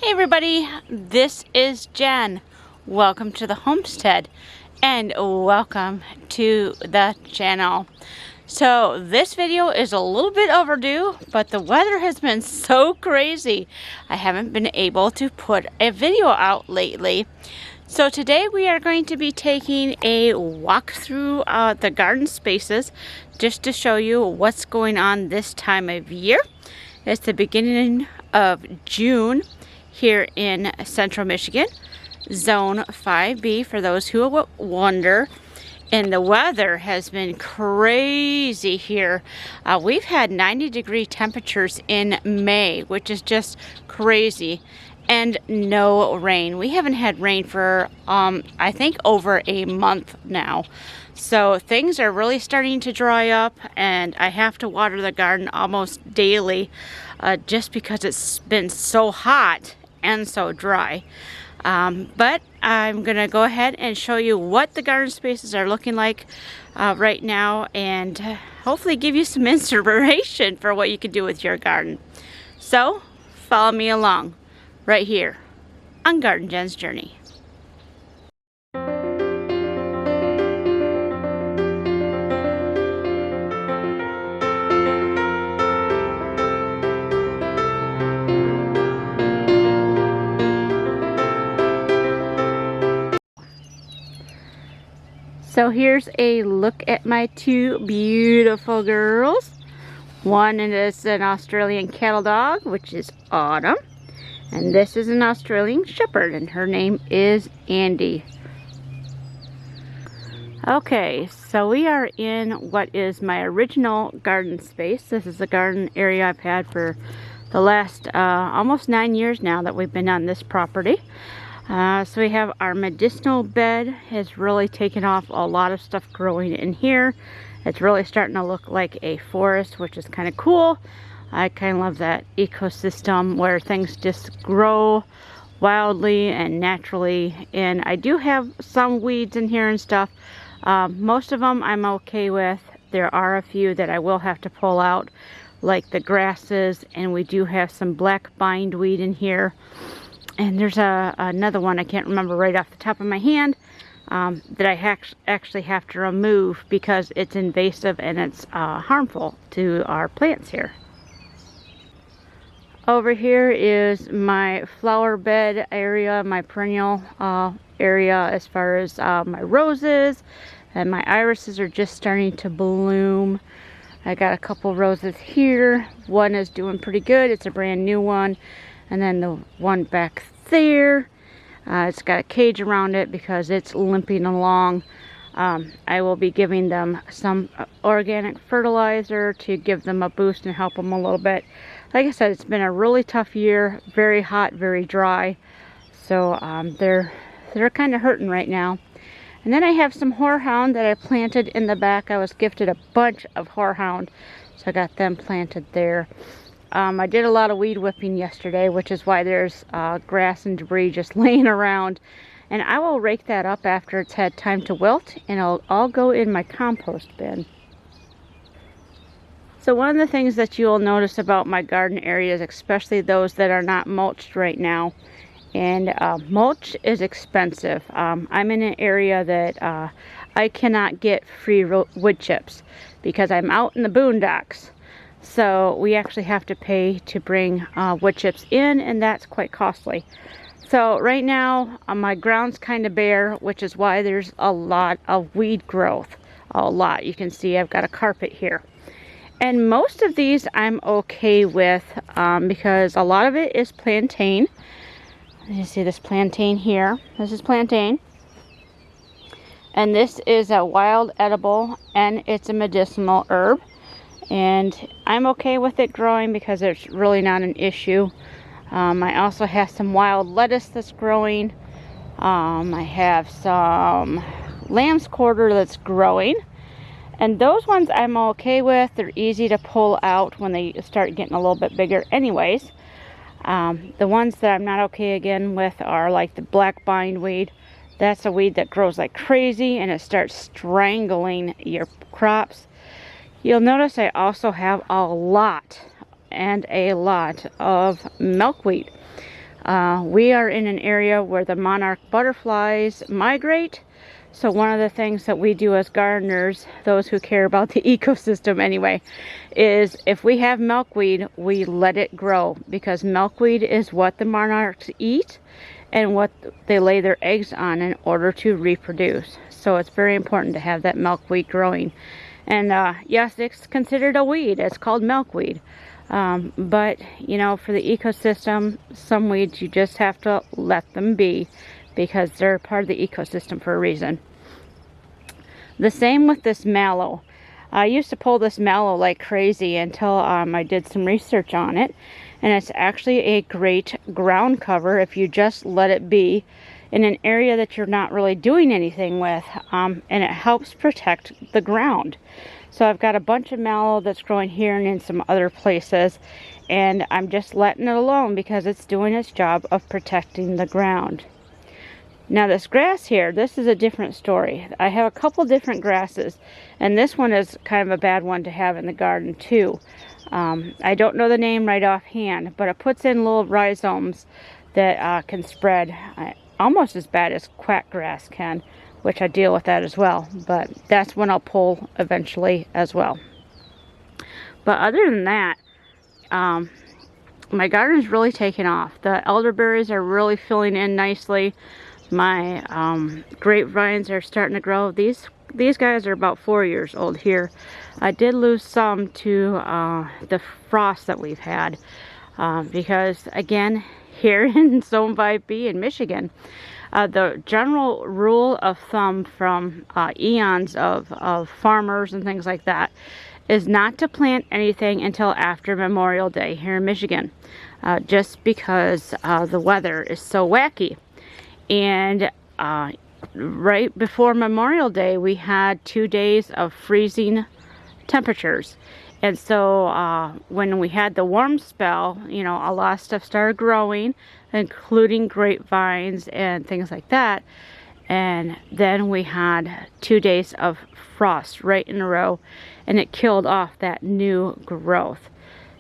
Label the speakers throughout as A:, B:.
A: Hey everybody, this is Jen. Welcome to the homestead and welcome to the channel. So this video is a little bit overdue, but the weather has been so crazy. I haven't been able to put a video out lately. So today we are going to be taking a walk through the garden spaces just to show you what's going on this time of year. It's the beginning of June here in central Michigan, zone 5B for those who wonder. And the weather has been crazy here. We've had 90-degree temperatures in May, which is just crazy, and no rain. We haven't had rain for I think over a month now. So things are really starting to dry up, and I have to water the garden almost daily just because it's been so hot and so dry. But I'm gonna go ahead and show you what the garden spaces are looking like right now, and hopefully give you some inspiration for what you can do with your garden. So follow me along right here on Garden Jen's Journey. So here's a look at my two beautiful girls. One is an Australian cattle dog, which is Autumn. And this is an Australian shepherd, and her name is Andy. Okay, so we are in what is my original garden space. This is the garden area I've had for the last almost 9 years now that we've been on this property. So we have our medicinal bed has really taken off a lot of stuff growing in here. It's really starting to look like a forest, which is kind of cool. I kind of love that ecosystem where things just grow wildly and naturally. And I do have some weeds in here and stuff. Most of them I'm okay with. There are a few that I will have to pull out, like the grasses, and we do have some black bindweed in here. And there's another one I can't remember right off the top of my hand that I actually have to remove because it's invasive and it's harmful to our plants here. Over here is my flower bed area, my perennial area as far as my roses, and my irises are just starting to bloom. I got a couple roses here. One is doing pretty good. It's a brand new one. And then the one back there, it's got a cage around it because it's limping along. I will be giving them some organic fertilizer to give them a boost and help them a little bit. Like I said, it's been a really tough year, very hot, very dry. So they're kind of hurting right now. And then I have some horehound that I planted in the back. I was gifted a bunch of horehound, so I got them planted there. I did a lot of weed whipping yesterday, which is why there's grass and debris just laying around. And I will rake that up after it's had time to wilt, and it'll all go in my compost bin. So one of the things that you'll notice about my garden areas, especially those that are not mulched right now, and mulch is expensive. I'm in an area that I cannot get free wood chips because I'm out in the boondocks. So we actually have to pay to bring wood chips in, and that's quite costly. So right now my ground's kind of bare, which is why there's a lot of weed growth. A lot. You can see I've got a carpet here. And most of these I'm okay with because a lot of it is plantain. You see this plantain here. This is plantain. And this is a wild edible, and it's a medicinal herb. And I'm okay with it growing because it's really not an issue. I also have some wild lettuce that's growing. I have some lamb's quarter that's growing. And those ones I'm okay with. They're easy to pull out when they start getting a little bit bigger anyways. The ones that I'm not okay again with are like the black bindweed. That's a weed that grows like crazy and it starts strangling your crops. You'll notice I also have a lot of milkweed. We are in an area where the monarch butterflies migrate. So one of the things that we do as gardeners, those who care about the ecosystem anyway, is if we have milkweed, we let it grow, because milkweed is what the monarchs eat and what they lay their eggs on in order to reproduce. So it's very important to have that milkweed growing. And yes, it's considered a weed. It's called milkweed. But, you know, for the ecosystem, some weeds you just have to let them be, because they're part of the ecosystem for a reason. The same with this mallow. I used to pull this mallow like crazy until I did some research on it. And it's actually a great ground cover if you just let it be in an area that you're not really doing anything with. And it helps protect the ground. So I've got a bunch of mallow that's growing here and in some other places. And I'm just letting it alone because it's doing its job of protecting the ground. Now this grass here, this is a different story. I have a couple different grasses, and this one is kind of a bad one to have in the garden too. I don't know the name right offhand, but it puts in little rhizomes that can spread almost as bad as quackgrass can, which I deal with that as well. But that's one I'll pull eventually as well. But other than that, my garden's really taken off. The elderberries are really filling in nicely. My grapevines are starting to grow. These guys are about 4 years old here. I did lose some to the frost that we've had because, again, here in Zone 5B in Michigan, the general rule of thumb from eons of farmers and things like that is not to plant anything until after Memorial Day here in Michigan, just because the weather is so wacky. And right before Memorial Day, we had 2 days of freezing temperatures. And so when we had the warm spell, you know, a lot of stuff started growing, including grapevines and things like that. And then we had 2 days of frost right in a row, and it killed off that new growth.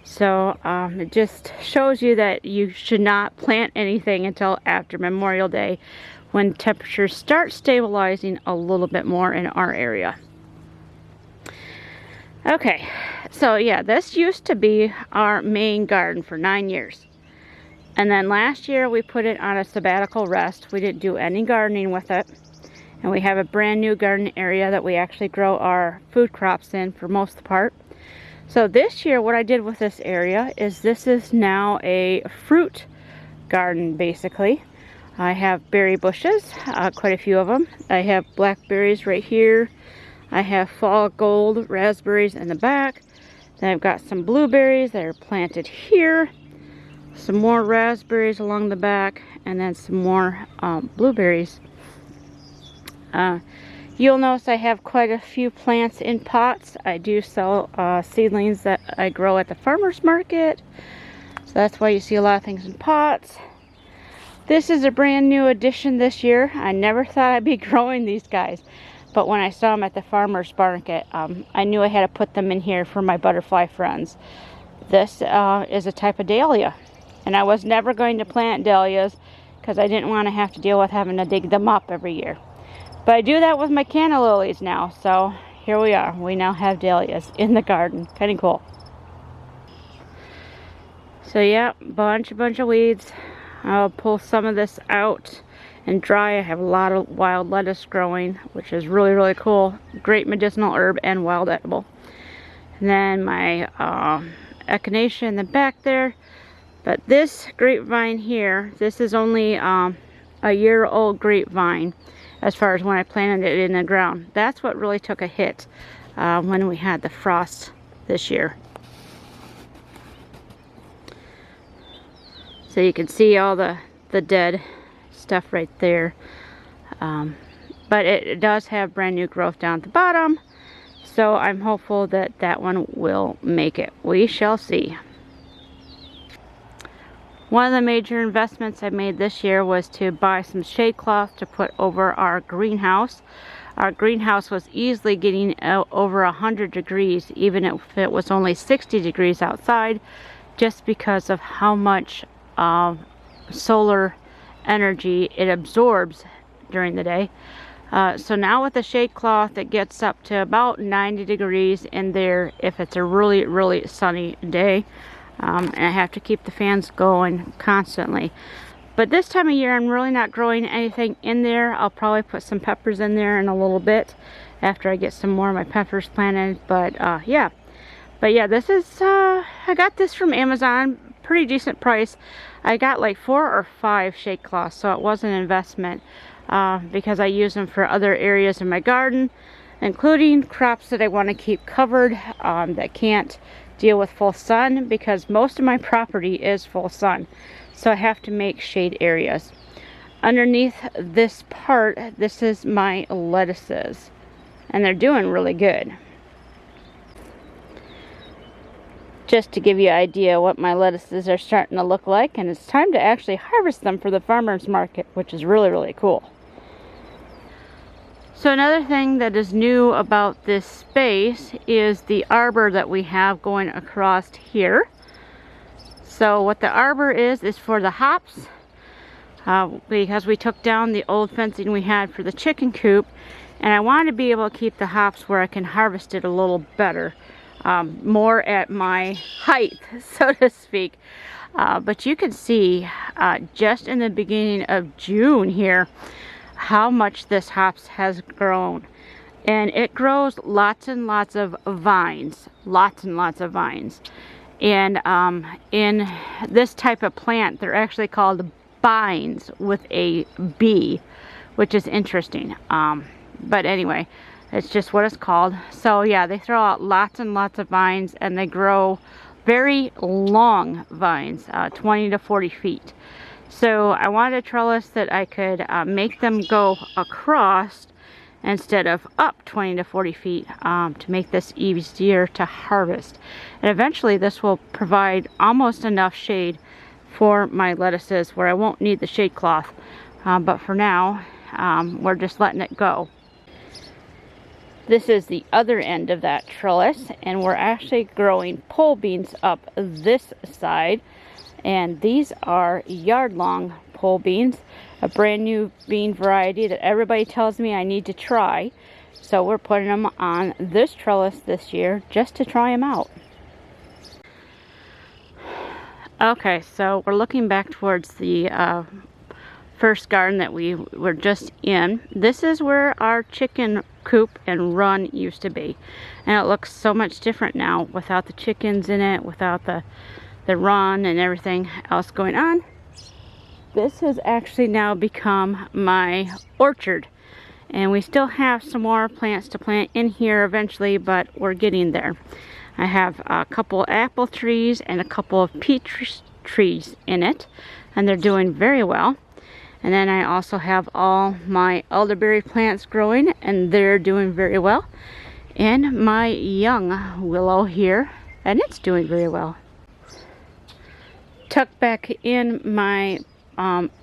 A: So it just shows you that you should not plant anything until after Memorial Day, when temperatures start stabilizing a little bit more in our area. Okay, so yeah, this used to be our main garden for 9 years. And then last year we put it on a sabbatical rest. We didn't do any gardening with it. And we have a brand new garden area that we actually grow our food crops in for most of the part. So this year what I did with this area is this is now a fruit garden basically. I have berry bushes, quite a few of them. I have blackberries right here. I have fall gold raspberries in the back. Then I've got some blueberries that are planted here. Some more raspberries along the back, and then some more blueberries. You'll notice I have quite a few plants in pots. I do sell seedlings that I grow at the farmer's market. So that's why you see a lot of things in pots. This is a brand new addition this year. I never thought I'd be growing these guys. But when I saw them at the farmer's market, I knew I had to put them in here for my butterfly friends. This is a type of dahlia. And I was never going to plant dahlias because I didn't want to have to deal with having to dig them up every year. But I do that with my canna lilies now, so here we are. We now have dahlias in the garden. Kind of cool. So yeah, bunch of weeds. I'll pull some of this out and dry. I have a lot of wild lettuce growing, which is really cool. Great medicinal herb and wild edible. And then my echinacea in the back there. But this grapevine here, this is only a year-old grapevine as far as when I planted it in the ground. That's what really took a hit when we had the frost this year. So you can see all the dead stuff right there. But it does have brand new growth down at the bottom. So I'm hopeful that that one will make it. We shall see. One of the major investments I made this year was to buy some shade cloth to put over our greenhouse. Our greenhouse was easily getting over 100 degrees, even if it was only 60 degrees outside, just because of how much solar energy it absorbs during the day. So now with the shade cloth, it gets up to about 90 degrees in there if it's a really, really sunny day. And I have to keep the fans going constantly. But this time of year, I'm really not growing anything in there. I'll probably put some peppers in there in a little bit after I get some more of my peppers planted. But yeah. But yeah, this is, I got this from Amazon, pretty decent price. I got like 4 or 5 shade cloths, so it was an investment because I use them for other areas in my garden, including crops that I want to keep covered that can't deal with full sun, because most of my property is full sun. So I have to make shade areas. Underneath this part, this is my lettuces, and they're doing really good. Just to give you an idea what my lettuces are starting to look like, and it's time to actually harvest them for the farmer's market, which is really, really cool. So another thing that is new about this space is the arbor that we have going across here. So what the arbor is for the hops, because we took down the old fencing we had for the chicken coop, and I wanted to be able to keep the hops where I can harvest it a little better. More at my height, so to speak. But you can see just in the beginning of June here how much this hops has grown. And it grows lots and lots of vines. Lots and lots of vines. And in this type of plant, they're actually called bines with a B, which is interesting. But anyway, it's just what it's called. So yeah, they throw out lots and lots of vines, and they grow very long vines, 20 to 40 feet. So I wanted a trellis that I could make them go across instead of up 20 to 40 feet to make this easier to harvest. And eventually this will provide almost enough shade for my lettuces where I won't need the shade cloth. But for now, we're just letting it go. This is the other end of that trellis, and we're actually growing pole beans up this side. And these are yard-long pole beans, a brand new bean variety that everybody tells me I need to try. So we're putting them on this trellis this year just to try them out. Okay, so we're looking back towards the first garden that we were just in. This is where our chicken coop and run used to be, and it looks so much different now without the chickens in it, without the run and everything else going on. This has actually now become my orchard, and we still have some more plants to plant in here eventually, but we're getting there. I have a couple apple trees and a couple of peach trees in it, and they're doing very well. And then I also have all my elderberry plants growing, and they're doing very well. And my young willow here, and it's doing very well. Tucked back in my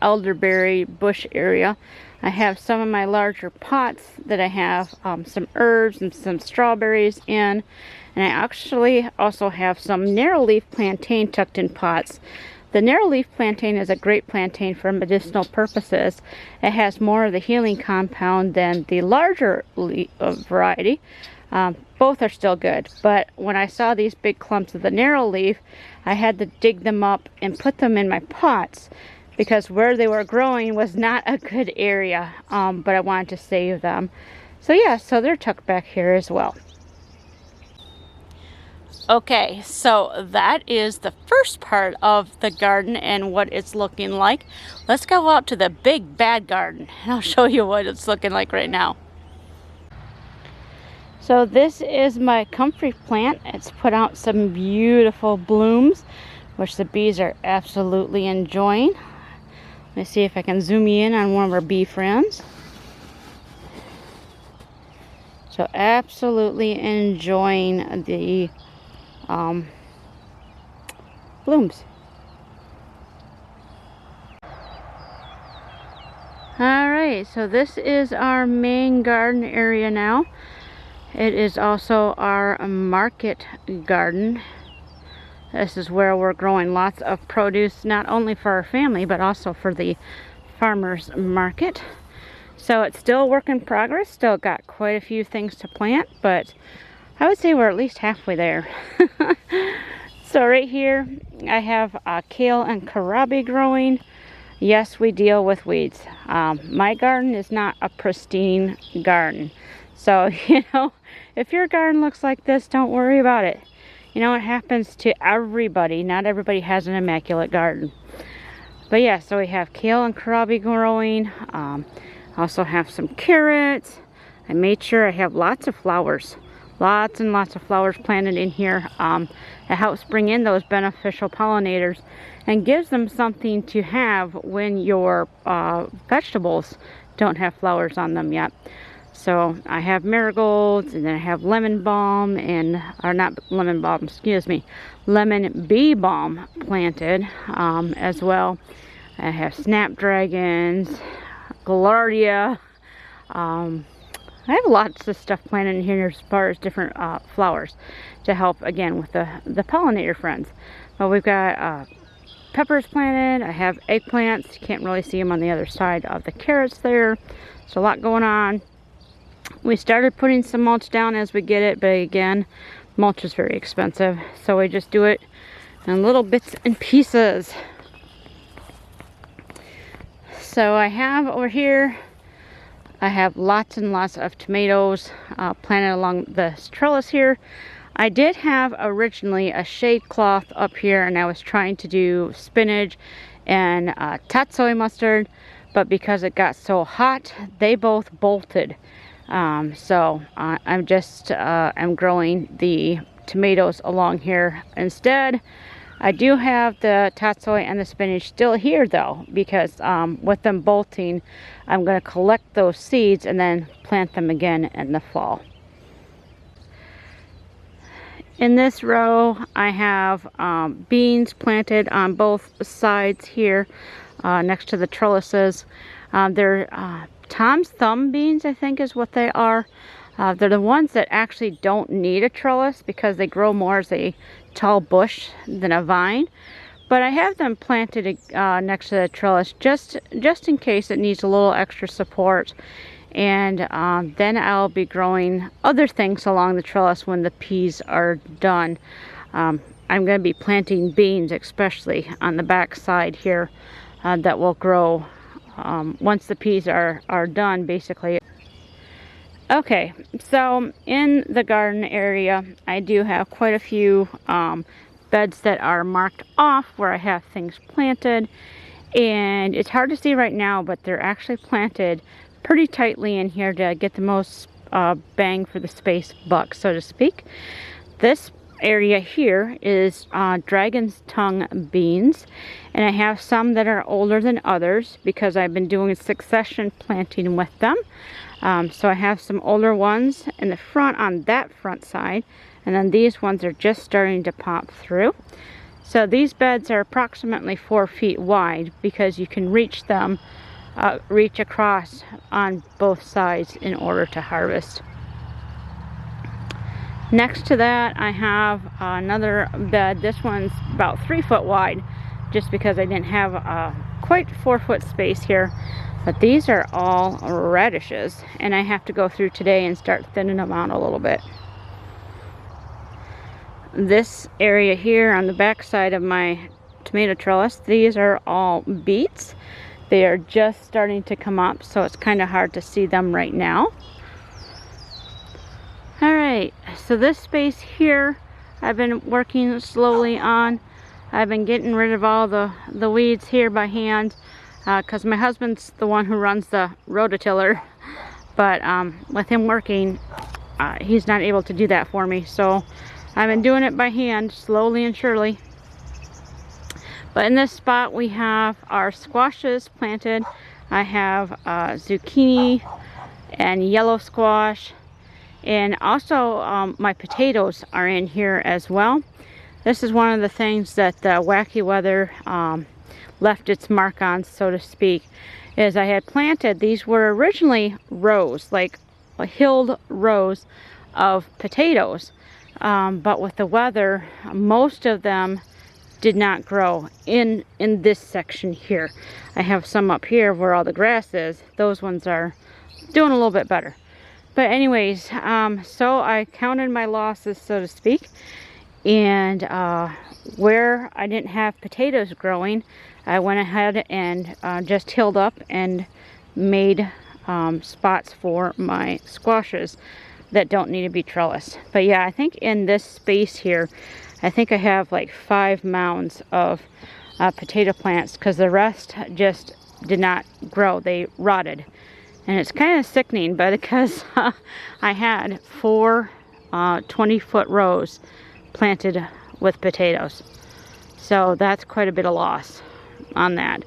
A: elderberry bush area, I have some of my larger pots that I have some herbs and some strawberries in. And I actually also have some narrow leaf plantain tucked in pots. The narrow leaf plantain is a great plantain for medicinal purposes. It has more of the healing compound than the larger variety. Both are still good, but when I saw these big clumps of the narrow leaf, I had to dig them up and put them in my pots because where they were growing was not a good area, but I wanted to save them. So yeah, so they're tucked back here as well. Okay, so that is the first part of the garden and what it's looking like. Let's go out to the big bad garden and I'll show you what it's looking like right now. So this is my comfrey plant. It's put out some beautiful blooms, which the bees are absolutely enjoying. Let me see if I can zoom you in on one of our bee friends. So absolutely enjoying the blooms. Alright, so this is our main garden area now. It is also our market garden. This is where we're growing lots of produce, not only for our family, but also for the farmers market. So it's still a work in progress. Still got quite a few things to plant, but I would say we're at least halfway there. So right here, I have kale and kohlrabi growing. Yes, we deal with weeds. My garden is not a pristine garden. So, you know, if your garden looks like this, don't worry about it. You know, it happens to everybody. Not everybody has an immaculate garden. But yeah, so we have kale and kohlrabi growing. Also have some carrots. I made sure I have lots of flowers. Lots and lots of flowers planted in here. It helps bring in those beneficial pollinators and gives them something to have when your vegetables don't have flowers on them yet. So I have marigolds, and then I have lemon balm, or not lemon balm, excuse me, lemon bee balm planted as well. I have snapdragons, gaillardia. I have lots of stuff planted in here as far as different flowers to help, again, with the pollinator friends. But we've got peppers planted. I have eggplants. You can't really see them on the other side of the carrots there. So a lot going on. We started putting some mulch down as we get it, but again, mulch is very expensive. So we just do it in little bits and pieces. So I have over here, I have lots and lots of tomatoes planted along the trellis here. I did have originally a shade cloth up here, and I was trying to do spinach and tatsoi mustard, but because it got so hot, they both bolted. So I'm growing the tomatoes along here instead. I do have the tatsoi and the spinach still here though, because with them bolting, I'm going to collect those seeds and then plant them again in the fall. In this row, I have beans planted on both sides here next to the trellises. They're Tom's Thumb beans, I think is what they are. They're the ones that actually don't need a trellis because they grow more as a tall bush than a vine. But I have them planted next to the trellis just in case it needs a little extra support. And then I'll be growing other things along the trellis when the peas are done. I'm going to be planting beans, especially on the back side here, that will grow once the peas are done, basically. Okay, so in the garden area, I do have quite a few beds that are marked off where I have things planted. And it's hard to see right now, but they're actually planted pretty tightly in here to get the most bang for the space buck, so to speak. This area here is dragon's tongue beans, and I have some that are older than others because I've been doing succession planting with them. So I have some older ones in the front on that front side, and then these ones are just starting to pop through. So these beds are approximately 4 feet wide because you can reach them, reach across on both sides in order to harvest. Next to that, I have another bed. This one's about 3 foot wide just because I didn't have quite 4 foot space here. But these are all radishes, and I have to go through today and start thinning them out a little bit. This area here on the back side of my tomato trellis, these are all beets. They are just starting to come up, so it's kind of hard to see them right now. Alright, so this space here I've been working slowly on. I've been getting rid of all the weeds here by hand because my husband's the one who runs the rototiller, but with him working, he's not able to do that for me, so I've been doing it by hand, slowly and surely. But in this spot we have our squashes planted. I have zucchini and yellow squash, and also my potatoes are in here as well. This is one of the things that the wacky weather left its mark on, so to speak, is I had planted, these were originally rows, like hilled rows of potatoes. But with the weather, most of them did not grow in this section here. I have some up here where all the grass is. Those ones are doing a little bit better. But anyways, so I counted my losses, so to speak, and where I didn't have potatoes growing, I went ahead and just tilled up and made spots for my squashes that don't need to be trellised. But yeah, I think in this space here, I think I have like 5 mounds of potato plants, because the rest just did not grow. They rotted. And it's kind of sickening, but because I had 4 20-foot rows planted with potatoes. So that's quite a bit of loss on that.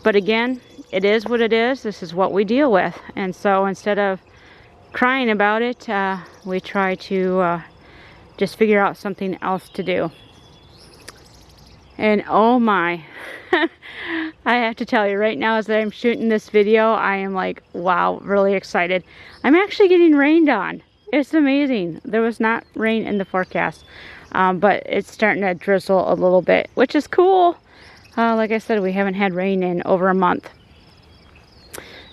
A: But again, it is what it is. This is what we deal with. And so instead of crying about it, we try to just figure out something else to do. And oh my, I have to tell you right now, as I'm shooting this video, I am like, wow, really excited. I'm actually getting rained on. It's amazing. There was not rain in the forecast, but it's starting to drizzle a little bit, which is cool. Like I said, we haven't had rain in over a month.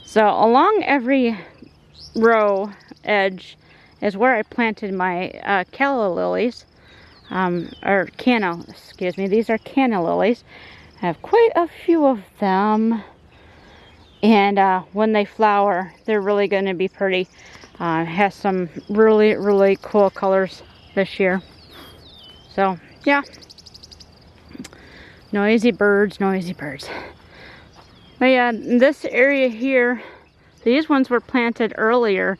A: So along every row edge is where I planted my calla lilies. Or canna, excuse me, these are canna lilies. I have quite a few of them, and when they flower, they're really going to be pretty. Has some really cool colors this year. So yeah, noisy birds. But yeah, this area here, these ones were planted earlier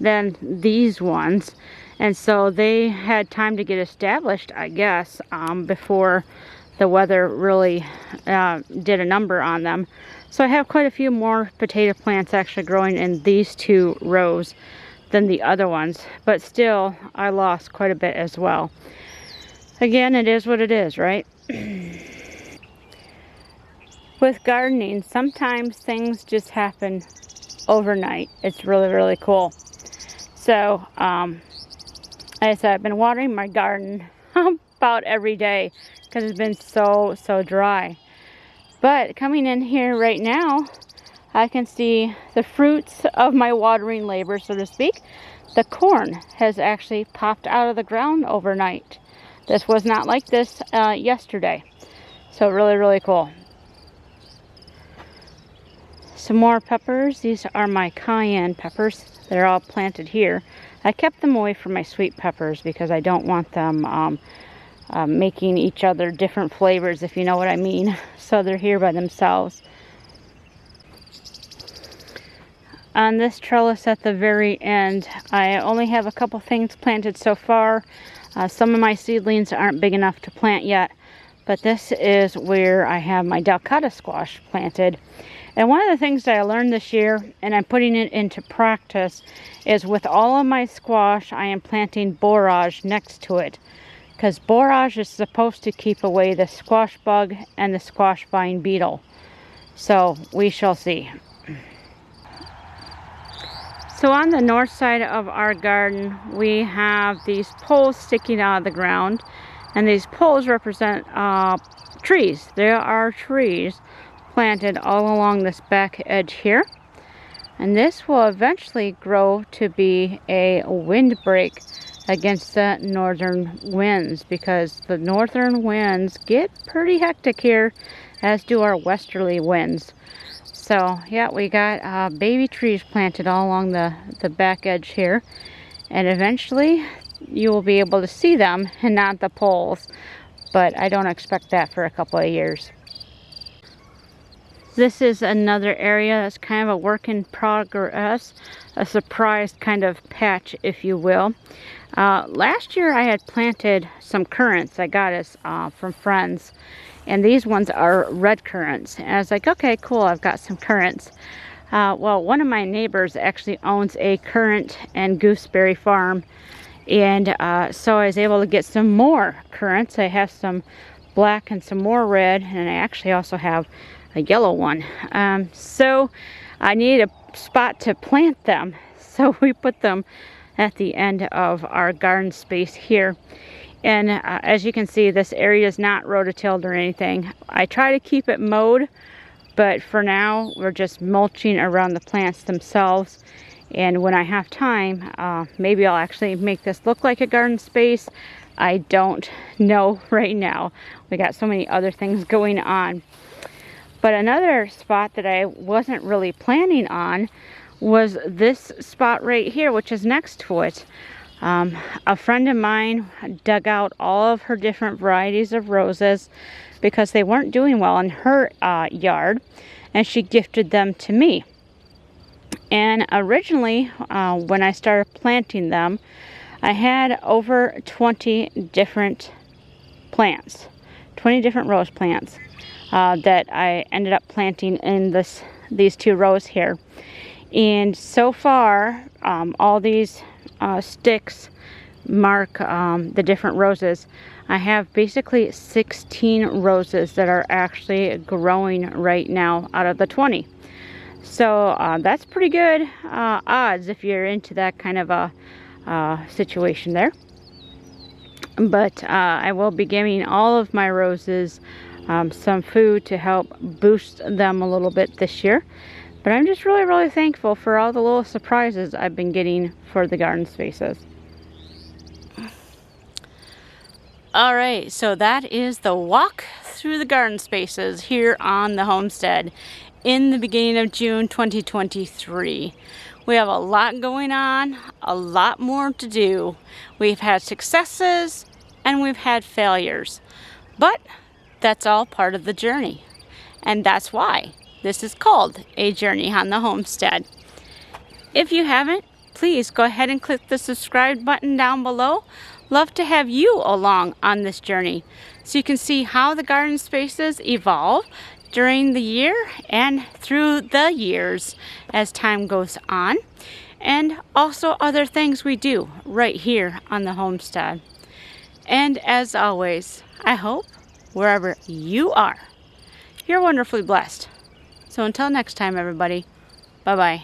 A: than these ones. And so they had time to get established, I guess, before the weather really did a number on them. So I have quite a few more potato plants actually growing in these 2 rows than the other ones. But still, I lost quite a bit as well. Again, it is what it is, right? With gardening, sometimes things just happen overnight. It's really cool. So, like I said, I've been watering my garden about every day because it's been so dry. But coming in here right now, I can see the fruits of my watering labor, so to speak. The corn has actually popped out of the ground overnight. This was not like this yesterday. So really cool. Some more peppers. These are my cayenne peppers. They're all planted here. I kept them away from my sweet peppers because I don't want them making each other different flavors, if you know what I mean. So they're here by themselves. On this trellis at the very end, I only have a couple things planted so far. Some of my seedlings aren't big enough to plant yet, but this is where I have my Dalcata squash planted. And one of the things that I learned this year, and I'm putting it into practice, is with all of my squash, I am planting borage next to it. Because borage is supposed to keep away the squash bug and the squash vine beetle. So we shall see. So on the north side of our garden, we have these poles sticking out of the ground. And these poles represent trees. There are trees planted all along this back edge here, and this will eventually grow to be a windbreak against the northern winds, because the northern winds get pretty hectic here, as do our westerly winds. So yeah, we got baby trees planted all along the back edge here, and eventually you will be able to see them and not the poles, but I don't expect that for a couple of years. This is another area that's kind of a work in progress, a surprise kind of patch, if you will. Last year I had planted some currants I got us from friends, and these ones are red currants. And I was like, okay, cool, I've got some currants. Well, one of my neighbors actually owns a currant and gooseberry farm, and so I was able to get some more currants. I have some black and some more red, and I actually also have a yellow one. So I needed a spot to plant them, so we put them at the end of our garden space here. And as you can see, this area is not rototilled or anything. I try to keep it mowed, but for now we're just mulching around the plants themselves. And when I have time, maybe I'll actually make this look like a garden space. I don't know right now. We got so many other things going on. But another spot that I wasn't really planning on was this spot right here, which is next to it. A friend of mine dug out all of her different varieties of roses because they weren't doing well in her yard, and she gifted them to me. And originally, when I started planting them, I had over 20 different plants, 20 different rose plants that I ended up planting in these 2 rows here. And so far, all these sticks mark the different roses. I have basically 16 roses that are actually growing right now out of the 20. So that's pretty good odds if you're into that kind of a situation there. But I will be giving all of my roses some food to help boost them a little bit this year. But I'm just really thankful for all the little surprises I've been getting for the garden spaces. Alright, so that is the walk through the garden spaces here on the homestead in the beginning of June 2023. We have a lot going on, a lot more to do. We've had successes and we've had failures. But that's all part of the journey. And that's why this is called A Journey on the Homestead. If you haven't, please go ahead and click the subscribe button down below. Love to have you along on this journey so you can see how the garden spaces evolve during the year and through the years as time goes on, and also other things we do right here on the homestead. And as always, I hope wherever you are, you're wonderfully blessed. So until next time, everybody, bye-bye.